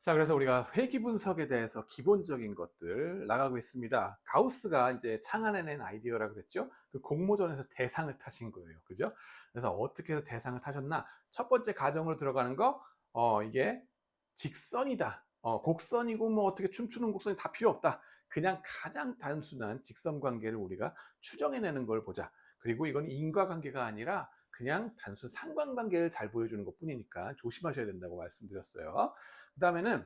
자, 그래서 우리가 회귀 분석에 대해서 기본적인 것들 나가고 있습니다. 가우스가 이제 창안해낸 아이디어라 그랬죠? 그 공모전에서 대상을 타신 거예요. 그죠? 그래서 어떻게 해서 대상을 타셨나? 첫 번째 가정으로 들어가는 거, 이게 직선이다. 곡선이고 뭐 어떻게 춤추는 곡선이 다 필요 없다. 그냥 가장 단순한 직선 관계를 우리가 추정해내는 걸 보자. 그리고 이건 인과관계가 아니라 그냥 단순 상관관계를 잘 보여주는 것 뿐이니까 조심하셔야 된다고 말씀드렸어요. 그 다음에는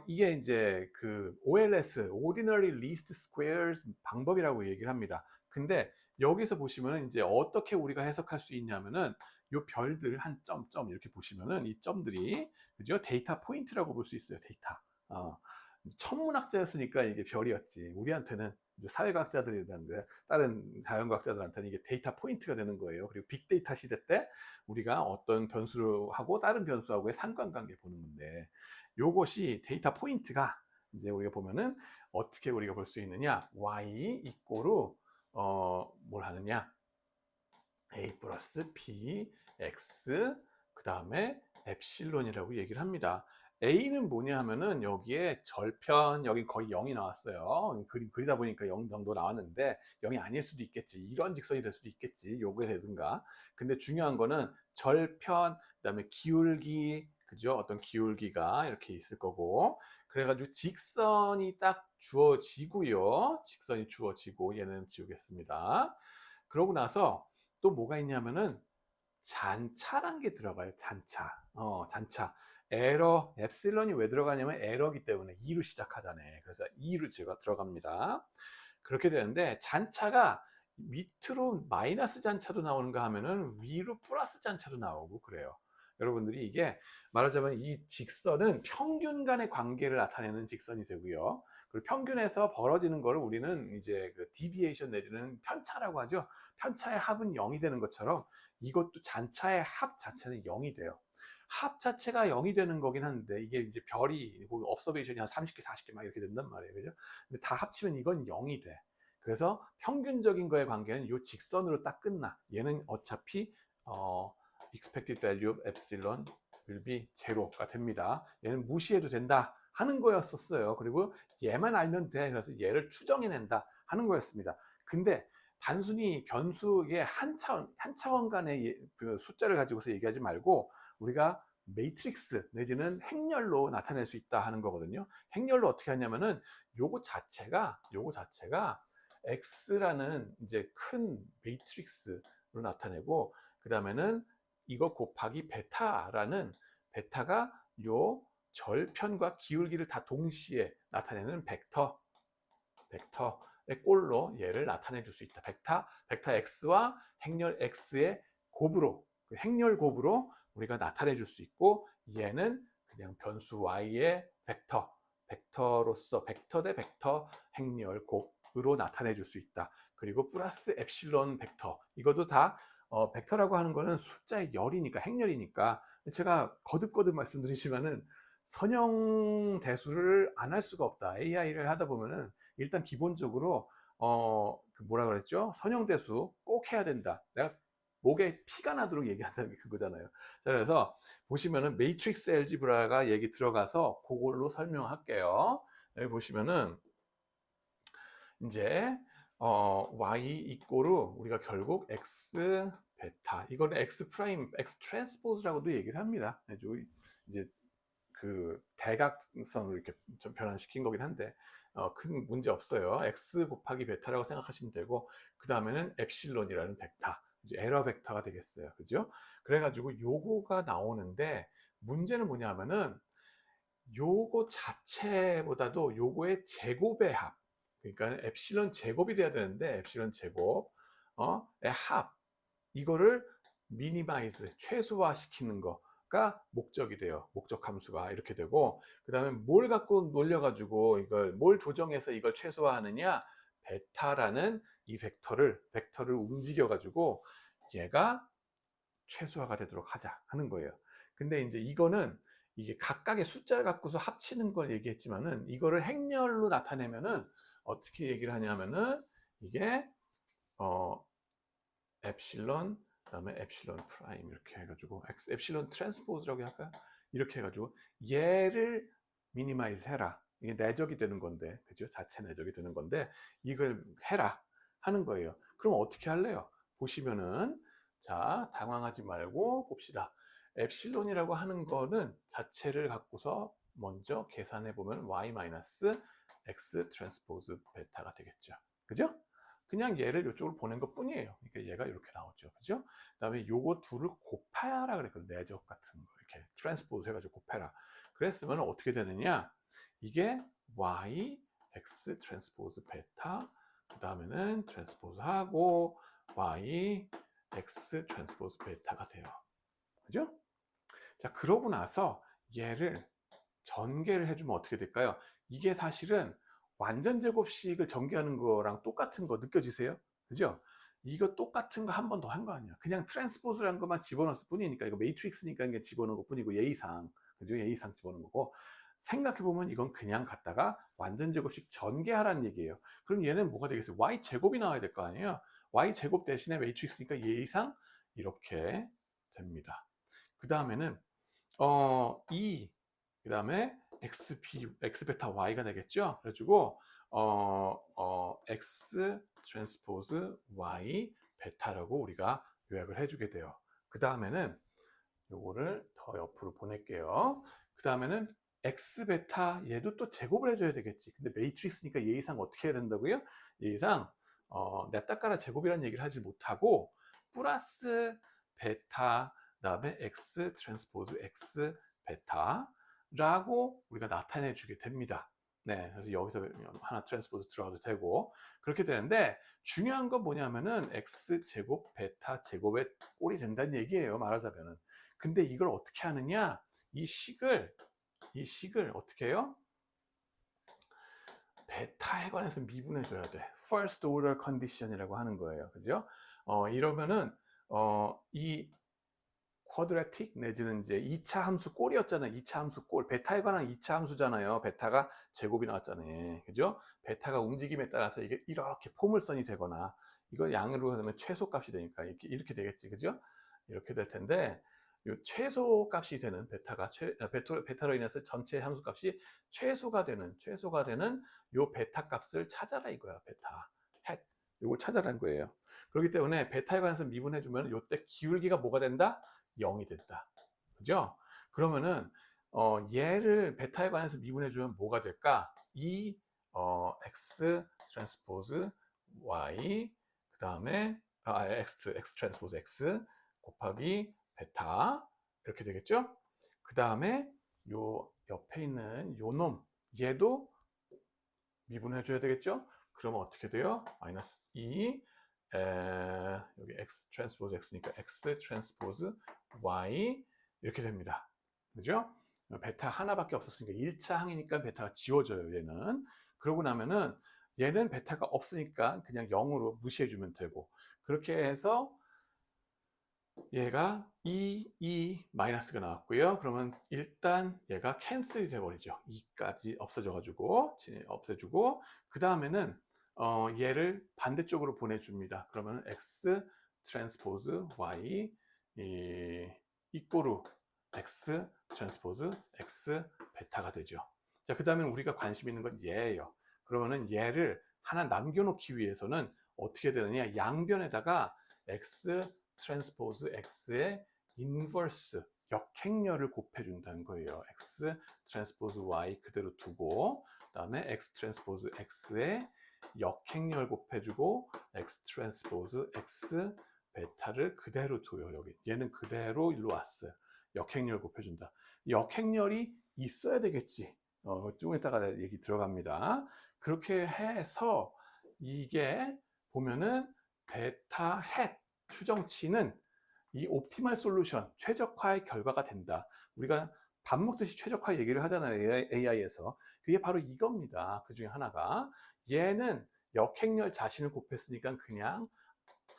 이게 이제 그 OLS, Ordinary Least Squares 방법이라고 얘기를 합니다. 근데 여기서 보시면은 이제 어떻게 우리가 해석할 수 있냐면은 요 별들 한 점 이렇게 보시면은 이 점들이 그죠? 데이터 포인트라고 볼 수 있어요. 데이터. 어, 천문학자였으니까 이게 별이었지. 우리한테는 이제 사회과학자들이라든가 다른 자연과학자들한테는 이게 데이터 포인트가 되는 거예요. 그리고 빅데이터 시대 때 우리가 어떤 변수하고 다른 변수하고의 상관관계 보는 건데 요것이 데이터 포인트가 이제 우리가 보면은 어떻게 우리가 볼 수 있느냐 y 이꼬르 뭘 하느냐 a 플러스 b x 그 다음에 엡실론이라고 얘기를 합니다. a는 뭐냐 하면은 여기에 절편 여기 거의 0이 나왔어요. 그리다 보니까 0 정도 나왔는데 0이 아닐 수도 있겠지. 이런 직선이 될 수도 있겠지. 요게 되든가. 근데 중요한 거는 절편 그다음에 기울기 그죠? 어떤 기울기가 이렇게 있을 거고 그래가지고 직선이 딱 주어지고요. 직선이 주어지고 얘는 지우겠습니다. 그러고 나서 또 뭐가 있냐면은 잔차란 게 들어가요. 잔차. 잔차. 에러, 엡실론이 왜 들어가냐면 에러기 때문에 2로 시작하잖아요. 그래서 2로 제가 들어갑니다. 그렇게 되는데 잔차가 밑으로 마이너스 잔차도 나오는가 하면은 위로 플러스 잔차도 나오고 그래요. 여러분들이 이게 말하자면 이 직선은 평균 간의 관계를 나타내는 직선이 되고요. 그리고 평균에서 벌어지는 거를 우리는 이제 그 디비에이션 내지는 편차라고 하죠. 편차의 합은 0이 되는 것처럼 이것도 잔차의 합 자체는 0이 돼요. 합 자체가 0이 되는 거긴 한데 이게 이제 별이 업서베이션이 한 30개, 40개 막 이렇게 된단 말이에요. 그죠? 근데 다 합치면 이건 0이 돼. 그래서 평균적인 거의 관계는 이 직선으로 딱 끝나. 얘는 어차피 expected value of epsilon will be 제로가 됩니다. 얘는 무시해도 된다 하는 거였었어요. 그리고 얘만 알면 돼. 그래서 얘를 추정해낸다 하는 거였습니다. 근데 단순히 변수의 한 차원 간의 그 숫자를 가지고서 얘기하지 말고 우리가 매트릭스 내지는 행렬로 나타낼 수 있다 하는 거거든요. 행렬로 어떻게 하냐면은 요거 자체가 x라는 이제 큰 매트릭스로 나타내고 그 다음에는 이거 곱하기 베타가 요 절편과 기울기를 다 동시에 나타내는 벡터의 꼴로 얘를 나타내 줄 수 있다. 벡터 x와 행렬 x의 곱으로 그 행렬 곱으로 우리가 나타내 줄 수 있고 얘는 그냥 변수 y의 벡터로서 벡터 대 벡터 행렬 곱으로 나타내 줄 수 있다. 그리고 플러스 엡실론 벡터 이것도 다 벡터라고 하는 거는 숫자의 열이니까 행렬이니까 제가 거듭거듭 말씀드리지만은 선형 대수를 안 할 수가 없다. AI를 하다 보면은 일단 기본적으로 그 뭐라 그랬죠? 선형 대수 꼭 해야 된다. 내가 목에 피가 나도록 얘기한다는 게 그거잖아요. 자, 그래서 보시면은 매트릭스 엘지브라가 얘기 들어가서 그걸로 설명할게요. 여기 보시면은 이제 y 이꼬르 우리가 결국 x 베타 이거는 x 프라임 x 트랜스포즈라고도 얘기를 합니다. 이제 그 대각선으로 이렇게 좀 변환시킨 거긴 한데 큰 문제 없어요. x 곱하기 베타라고 생각하시면 되고 그 다음에는 엡실론이라는 벡터 이제 에러 벡터가 되겠어요. 그죠? 그래가지고 요거가 나오는데 문제는 뭐냐면은 요거 자체보다도 요거의 제곱의 합 그러니까 엡실론 제곱이 돼야 되는데 엡실론 제곱의 합 이거를 미니마이즈 최소화 시키는 거가 목적이 돼요. 목적 함수가 이렇게 되고 그 다음에 뭘 갖고 놀려 가지고 이걸 뭘 조정해서 이걸 최소화하느냐 베타라는 이 벡터를 움직여 가지고 얘가 최소화가 되도록 하자 하는 거예요. 근데 이제 이거는 이게 각각의 숫자를 갖고서 합치는 걸 얘기했지만은 이거를 행렬로 나타내면은 어떻게 얘기를 하냐면은 이게 어 엡실론 그다음에 엡실론 프라임 이렇게 해가지고 엡실론 트랜스포즈라고 할까요? 이렇게 해가지고 얘를 미니마이즈 해라. 이게 내적이 되는 건데, 그죠? 자체 내적이 되는 건데 이걸 해라 하는 거예요. 그럼 어떻게 할래요? 보시면은 자, 당황하지 말고 봅시다. 엡실론이라고 하는 거는 자체를 갖고서 먼저 계산해 보면 y-x 트랜스포즈 베타가 되겠죠. 그죠? 그냥 얘를 이쪽으로 보낸 것 뿐이에요. 그러니까 얘가 이렇게 나오죠. 그죠? 그 다음에 요거 둘을 곱하라 그랬거든요. 내적 같은 거. 이렇게 트랜스포즈 해가지고 곱해라. 그랬으면 어떻게 되느냐? 이게 y, x 트랜스포즈 베타, 그 다음에는 트랜스포즈 하고 y, x 트랜스포즈 베타가 돼요. 그죠? 자, 그러고 나서 얘를 전개를 해주면 어떻게 될까요? 이게 사실은 완전 제곱식을 전개하는 거랑 똑같은 거 느껴지세요? 그죠? 이거 똑같은 거 한 번 더 한 거 아니야. 그냥 트랜스포즈라는 것만 집어넣었을 뿐이니까, 이거 매트릭스니까 이게 집어넣은 것 뿐이고, 예의상, 그죠? 예의상 집어넣은 거고, 생각해보면 이건 그냥 갖다가 완전 제곱식 전개하라는 얘기예요. 그럼 얘는 뭐가 되겠어요? y 제곱이 나와야 될 거 아니에요? y 제곱 대신에 매트릭스니까 예의상 이렇게 됩니다. 그 다음에는 그 다음에 x 베타 y가 되겠죠. 그래가지고 x 트랜스포즈 y 베타라고 우리가 요약을 해주게 돼요. 그 다음에는 요거를 더 옆으로 보낼게요. 그 다음에는 x 베타 얘도 또 제곱을 해줘야 되겠지. 근데 매트릭스니까 예의상 어떻게 해야 된다고요? 예의상 냅다 깔아 제곱이라는 얘기를 하지 못하고 플러스 베타 그다음에 x 트랜스포즈 x 베타라고 우리가 나타내 주게 됩니다. 네, 그래서 여기서 하나 트랜스포즈 들어가도 되고 그렇게 되는데 중요한 건 뭐냐면은 x 제곱 베타 제곱의 꼴이 된다는 얘기예요. 말하자면은. 근데 이걸 어떻게 하느냐? 이 식을 어떻게 해요? 베타에 관해서 미분해 줘야 돼. First order condition이라고 하는 거예요. 그죠? 이러면은 이 쿼드라틱 내지는 이제 2차 함수 꼴이었잖아요. 2차 함수 꼴. 베타에 관한 2차 함수잖아요. 베타가 제곱이 나왔잖아요. 그죠? 베타가 움직임에 따라서 이게 이렇게 포물선이 되거나 이거 양으로 하면 최소값이 되니까 이렇게 되겠지. 그죠? 이렇게 될 텐데 이 최소값이 되는 베타로 인해서 전체 함수값이 최소가 되는 요 베타 값을 찾아라 이거야. 베타. 헷. 이걸 찾아라는 거예요. 그렇기 때문에 베타에 관해서 미분해 주면 이때 기울기가 뭐가 된다? 0이 됐다. 그죠? 그러면은 얘를 베타에 관해서 미분해 주면 뭐가 될까? x 트랜스포즈 y 그 다음에 x 트랜스포즈 x 곱하기 베타 이렇게 되겠죠? 그 다음에 요 옆에 있는 요 놈 얘도 미분해 줘야 되겠죠? 그러면 어떻게 돼요? 마이너스 2 여기 x 트랜스포즈 x니까 x 트랜스포즈 y 이렇게 됩니다. 그죠? 베타 하나밖에 없었으니까 1차 항이니까 베타가 지워져요. 얘는. 그러고 나면은 얘는 베타가 없으니까 그냥 0으로 무시해 주면 되고 그렇게 해서 얘가 2 마이너스가 나왔고요. 그러면 일단 얘가 캔슬이 돼버리죠. 2까지 없어져가지고 없애주고 그 다음에는 얘를 반대쪽으로 보내줍니다. 그러면 x 트랜스포즈 y 이꼬르 x 트랜스포즈 x 베타가 되죠. 자, 그 다음에 우리가 관심 있는 건 얘예요. 그러면은 얘를 하나 남겨놓기 위해서는 어떻게 되느냐? 양변에다가 x 트랜스포즈 x의 인버스 역행렬을 곱해준다는 거예요. x 트랜스포즈 y 그대로 두고 그다음에 x 트랜스포즈 x의 역행렬 곱해주고 x 트랜스포즈 x 베타를 그대로 둬요. 여기 얘는 그대로 일로 왔어요. 역행렬 곱해준다. 역행렬이 있어야 되겠지. 좀 이따가 얘기 들어갑니다. 그렇게 해서 이게 보면은 베타 헷 추정치는 이 옵티멀 솔루션, 최적화의 결과가 된다. 우리가 밥 먹듯이 최적화 얘기를 하잖아요. AI에서. 그게 바로 이겁니다. 그 중에 하나가. 얘는 역행렬 자신을 곱했으니까 그냥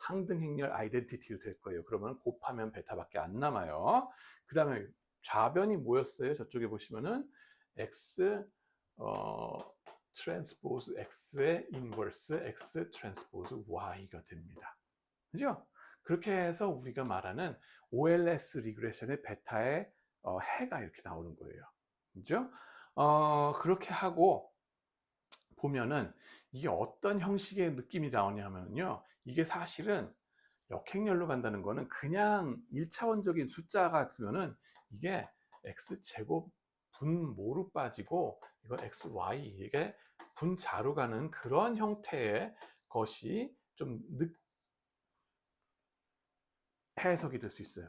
항등행렬 아이덴티티로 될 거예요. 그러면 곱하면 베타밖에 안 남아요. 그 다음에 좌변이 뭐였어요? 저쪽에 보시면은 x 트랜스포즈 x의 인버스 x 트랜스포즈 y가 됩니다. 그죠? 그렇게 해서 우리가 말하는 OLS 리그레션의 베타의 해가 이렇게 나오는 거예요. 그죠? 그렇게 하고 보면은 이게 어떤 형식의 느낌이 나오냐면요. 이게 사실은 역행렬로 간다는 거는 그냥 1차원적인 숫자 같으면은 이게 x제곱 분모로 빠지고 이거 xy 이게 분자로 가는 그런 형태의 것이 좀 해석이 될 수 있어요.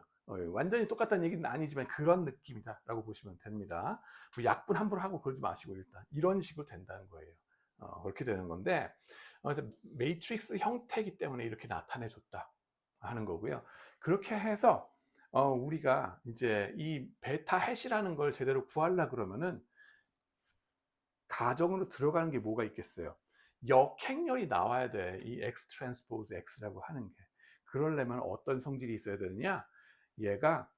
완전히 똑같다는 얘기는 아니지만 그런 느낌이다 라고 보시면 됩니다. 뭐 약분 함부로 하고 그러지 마시고 일단 이런 식으로 된다는 거예요. 그렇게 되는 건데 그래서 매트릭스 형태이기 때문에 이렇게 나타내줬다 하는 거고요. 그렇게 해서 우리가 이제 이 베타 해시라는 걸 제대로 구하려 그러면은 가정으로 들어가는 게 뭐가 있겠어요? 역행렬이 나와야 돼. 이 x 트랜스포즈 x라고 하는 게. 그러려면 어떤 성질이 있어야 되느냐? 얘가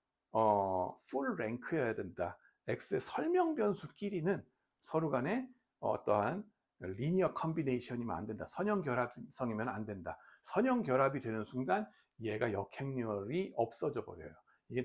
풀 랭크여야 된다. x의 설명 변수끼리는 서로 간에 어떠한 리니어 컨비네이션이면 안 된다. 선형 결합성이면 안 된다. 선형 결합이 되는 순간 얘가 역행렬이 없어져 버려요. 이게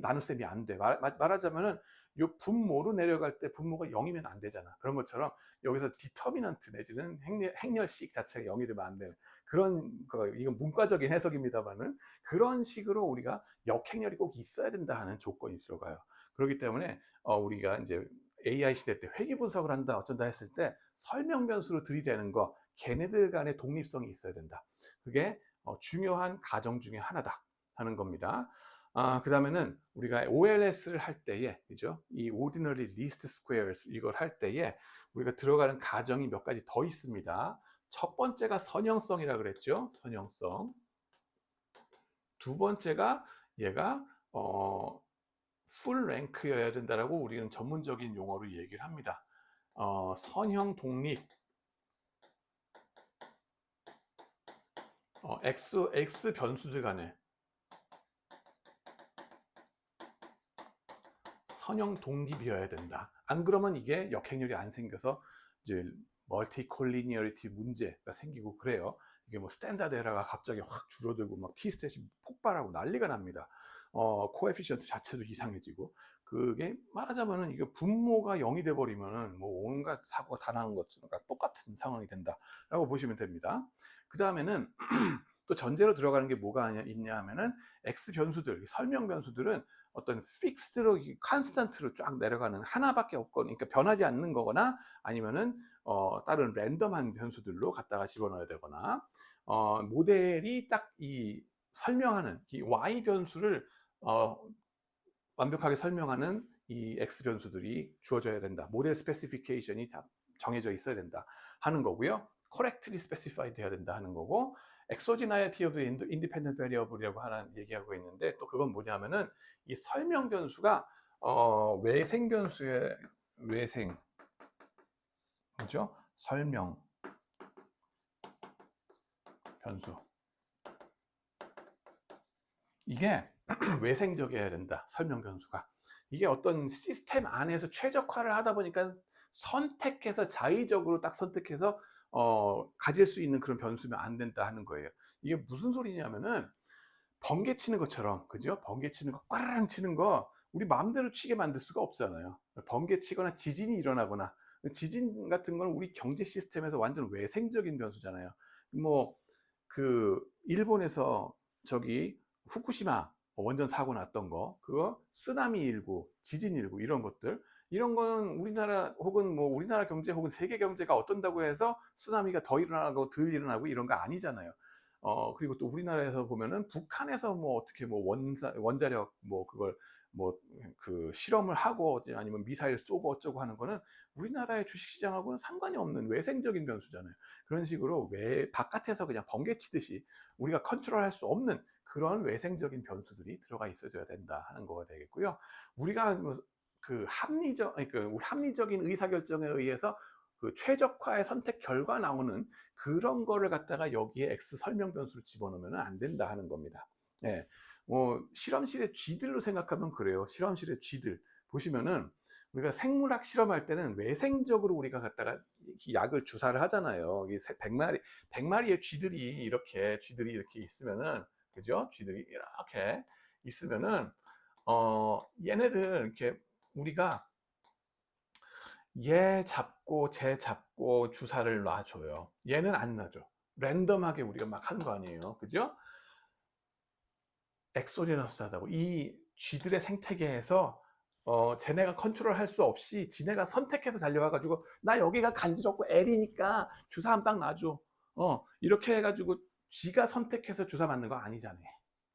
나눗셈이 안 돼. 말하자면은 요 분모로 내려갈 때 분모가 0이면 안 되잖아. 그런 것처럼 여기서 디터미넌트 내지는 행렬식 자체가 0이 되면 안 되는 그런 이건 문과적인 해석입니다만은 그런 식으로 우리가 역행렬이 꼭 있어야 된다 하는 조건이 들어가요. 그렇기 때문에 우리가 이제 AI 시대 때 회귀 분석을 한다 어쩐다 했을 때 설명 변수로 들이대는 거 걔네들 간의 독립성이 있어야 된다. 그게 중요한 가정 중에 하나다 하는 겁니다. 그 다음에는 우리가 OLS를 할 때에, 그죠? 이 Ordinary Least Squares 이걸 할 때에 우리가 들어가는 가정이 몇 가지 더 있습니다. 첫 번째가 선형성이라 그랬죠? 선형성. 두 번째가 얘가 풀 랭크여야 된다라고 우리는 전문적인 용어로 얘기를 합니다. 선형 독립. X 변수들 간에 선형 독립이어야 된다. 안 그러면 이게 역행렬이 안 생겨서 이제 멀티 콜리니어리티 문제가 생기고 그래요. 이게 뭐 스탠다드 에러가 갑자기 확 줄어들고 막 T스탯이 폭발하고 난리가 납니다. 코에피션트 자체도 이상해지고 그게 말하자면은 이게 분모가 0이 돼 버리면은 뭐 온갖 사고가 다 나는 것과 똑같은 상황이 된다라고 보시면 됩니다. 그 다음에는 또 전제로 들어가는 게 뭐가 있냐 하면은 X 변수들, 설명 변수들은 어떤 픽스드로 컨스턴트로 쫙 내려가는 하나밖에 없거나 그러니까 변하지 않는 거거나 아니면은 다른 랜덤한 변수들로 갖다가 집어넣어야 되거나 모델이 딱 이 설명하는 이 y 변수를 완벽하게 설명하는 이 x 변수들이 주어져야 된다. 모델 스페시피케이션이 다 정해져 있어야 된다 하는 거고요. correctly specified 돼야 된다 하는 거고 exogeneity of the independent variable이라고 하는 얘기하고 있는데 또 그건 뭐냐면은 이 설명 변수가 외생 변수의 외생 그죠? 설명 변수 이게 외생적이어야 된다. 설명 변수가 이게 어떤 시스템 안에서 최적화를 하다 보니까 선택해서 자의적으로 딱 선택해서 가질 수 있는 그런 변수면 안 된다 하는 거예요. 이게 무슨 소리냐면은 번개 치는 것처럼 그죠? 번개 치는 거 꽈라랑 치는 거 우리 마음대로 치게 만들 수가 없잖아요. 번개 치거나 지진이 일어나거나 지진 같은 건 우리 경제 시스템에서 완전 외생적인 변수잖아요. 뭐 그 일본에서 저기 후쿠시마 원전 사고 났던 거 그거 쓰나미 일구 지진 일구 이런 것들 이런 거는 우리나라 혹은 뭐 우리나라 경제 혹은 세계 경제가 어떤다고 해서 쓰나미가 더 일어나고 덜 일어나고 이런 거 아니잖아요. 그리고 또 우리나라에서 보면은 북한에서 뭐 어떻게 뭐 원자력 뭐 그걸 뭐 그 실험을 하고 아니면 미사일 쏘고 어쩌고 하는 거는 우리나라의 주식시장하고는 상관이 없는 외생적인 변수잖아요. 그런 식으로 바깥에서 그냥 번개 치듯이 우리가 컨트롤할 수 없는 그런 외생적인 변수들이 들어가 있어줘야 된다 하는 거가 되겠고요. 우리가 그 합리적인 의사결정에 의해서 그 최적화의 선택 결과 나오는 그런 거를 갖다가 여기에 X 설명 변수를 집어넣으면 안 된다 하는 겁니다. 예. 실험실의 쥐들로 생각하면 그래요. 실험실의 쥐들. 보시면은 우리가 생물학 실험할 때는 외생적으로 우리가 갖다가 약을 주사를 하잖아요. 100마리의 쥐들이 이렇게 있으면은, 그죠? 쥐들이 이렇게 있으면은, 얘네들 이렇게 우리가 얘 잡고 쟤 잡고 주사를 놔줘요. 얘는 안 놔줘. 랜덤하게 우리가 막 하는 거 아니에요. 그죠? 엑소제너스하다고 이 쥐들의 생태계에서 쟤네가 컨트롤 할 수 없이 지네가 선택해서 달려와가지고 나 여기가 간지럽고 L이니까 주사 한 방 놔줘. 이렇게 해가지고 쥐가 선택해서 주사 맞는 거 아니잖아요.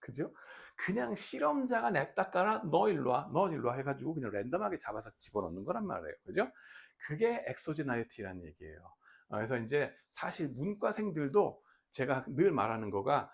그죠? 그냥 실험자가 냅다 깔아 너 일로 와, 너 일로 와 해가지고 그냥 랜덤하게 잡아서 집어넣는 거란 말이에요. 그죠? 그게 엑소제나이티라는 얘기예요. 그래서 이제 사실 문과생들도 제가 늘 말하는 거가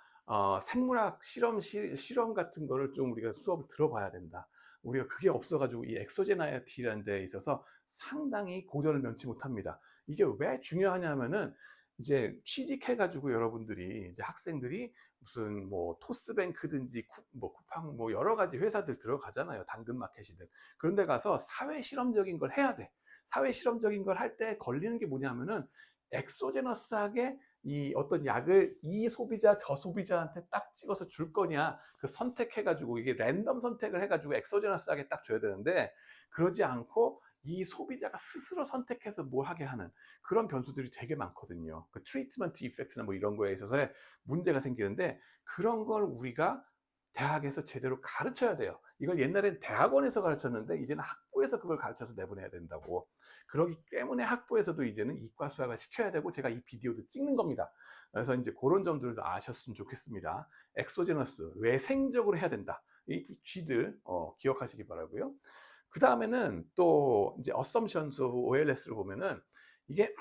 생물학 실험 같은 거를 좀 우리가 수업을 들어봐야 된다. 우리가 그게 없어가지고 이 엑소제나이티라는 데에 있어서 상당히 고전을 면치 못합니다. 이게 왜 중요하냐면은 이제 취직해가지고 여러분들이 이제 학생들이 무슨 뭐 토스뱅크든지 뭐 쿠팡 뭐 여러 가지 회사들 들어가잖아요. 당근마켓이든 그런 데 가서 사회 실험적인 걸 해야 돼. 사회 실험적인 걸 할 때 걸리는 게 뭐냐면은 엑소제너스하게 이 어떤 약을 이 소비자 저 소비자한테 딱 찍어서 줄 거냐 그 선택해가지고 이게 랜덤 선택을 해가지고 엑소제너스하게 딱 줘야 되는데 그러지 않고 이 소비자가 스스로 선택해서 뭘 하게 하는 그런 변수들이 되게 많거든요. 그 트리트먼트 이펙트나 뭐 이런 거에 있어서 문제가 생기는데 그런 걸 우리가 대학에서 제대로 가르쳐야 돼요. 이걸 옛날엔 대학원에서 가르쳤는데 이제는 학부에서 그걸 가르쳐서 내보내야 된다고. 그러기 때문에 학부에서도 이제는 이과 수학을 시켜야 되고 제가 이 비디오도 찍는 겁니다. 그래서 이제 그런 점들도 아셨으면 좋겠습니다. 엑소제너스, 외생적으로 해야 된다. 이 쥐들 기억하시기 바라고요. 그 다음에는 또 이제 assumptions of OLS를 보면은 이게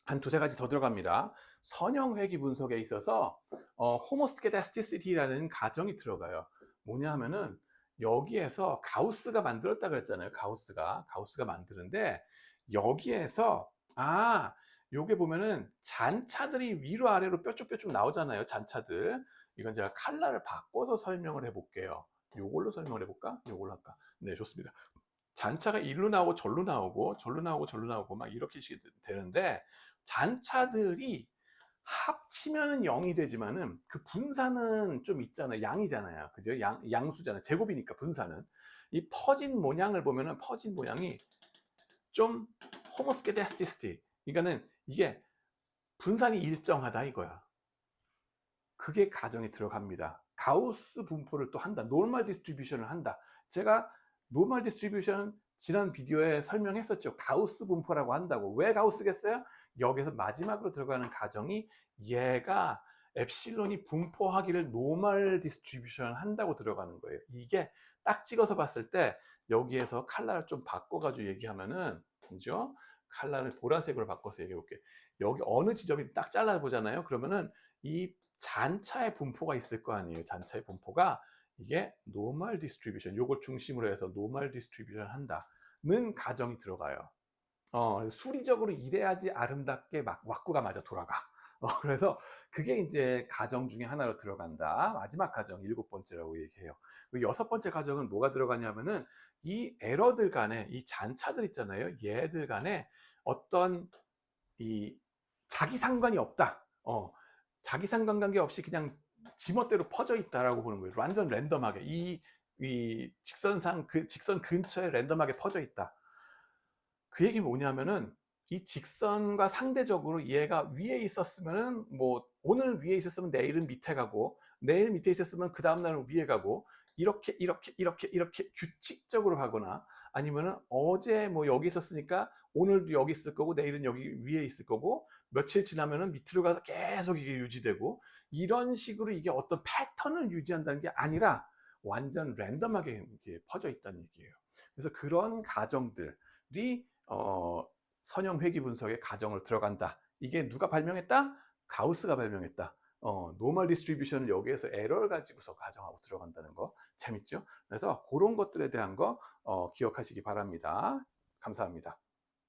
한 두세 가지 더 들어갑니다. 선형 회귀 분석에 있어서 homoscedasticity라는 가정이 들어가요. 뭐냐 하면은 여기에서 가우스가 만들었다 그랬잖아요. 가우스가 만드는데 여기에서 요게 보면은 잔차들이 위로 아래로 뾰족뾰족 나오잖아요. 잔차들. 이건 제가 컬러를 바꿔서 설명을 해볼게요. 요걸로 설명을 해볼까? 요걸로 할까? 네, 좋습니다. 잔차가 일로 나오고 절로 나오고 절로 나오고 절로 나오고 막 이렇게 되는데 잔차들이 합치면은 0이 되지만은 그 분산은 좀 있잖아요. 양이잖아요. 그죠? 양수잖아요. 제곱이니까 분산은. 이 퍼진 모양을 보면은 퍼진 모양이 좀 호모스케데스티스티. 그러니까는 이게 분산이 일정하다 이거야. 그게 가정에 들어갑니다. 가우스 분포를 또 한다. 노멀 디스트리뷰션을 한다. 제가 노멀 디스트리뷰션 지난 비디오에 설명했었죠. 가우스 분포라고 한다고. 왜 가우스겠어요? 여기서 마지막으로 들어가는 가정이 얘가 엡실론이 분포하기를 노멀 디스트리뷰션 한다고 들어가는 거예요. 이게 딱 찍어서 봤을 때 여기에서 컬러를 좀 바꿔가지고 얘기하면은 그죠? 컬러를 보라색으로 바꿔서 얘기해 볼게요. 여기 어느 지점이 딱 잘라 보잖아요. 그러면은 이 잔차의 분포가 있을 거 아니에요. 잔차의 분포가 이게 노멀 디스트리뷰션 요걸 중심으로 해서 노멀 디스트리뷰션 한다는 가정이 들어가요. 수리적으로 이래야지 아름답게 막 왁구가 맞아 돌아가. 그래서 그게 이제 가정 중에 하나로 들어간다. 마지막 가정 일곱 번째라고 얘기해요. 여섯 번째 가정은 뭐가 들어가냐면은 이 에러들 간에 이 잔차들 있잖아요. 얘들 간에 어떤 이 자기 상관이 없다. 자기 상관관계 없이 그냥 지멋대로 퍼져 있다라고 보는 거예요. 완전 랜덤하게 이 직선상 그 직선 근처에 랜덤하게 퍼져 있다. 그 얘기 뭐냐면은 이 직선과 상대적으로 얘가 위에 있었으면은 뭐 오늘 위에 있었으면 내일은 밑에 가고 내일 밑에 있었으면 그 다음 날은 위에 가고 이렇게 규칙적으로 가거나 아니면은 어제 뭐 여기 있었으니까 오늘도 여기 있을 거고 내일은 여기 위에 있을 거고 며칠 지나면은 밑으로 가서 계속 이게 유지되고 이런 식으로 이게 어떤 패턴을 유지한다는 게 아니라 완전 랜덤하게 퍼져 있다는 얘기예요. 그래서 그런 가정들이 선형 회귀 분석의 가정을 들어간다. 이게 누가 발명했다? 가우스가 발명했다. 노멀 디스트리뷰션을 여기에서 에러를 가지고서 가정하고 들어간다는 거 재밌죠? 그래서 그런 것들에 대한 거 기억하시기 바랍니다. 감사합니다.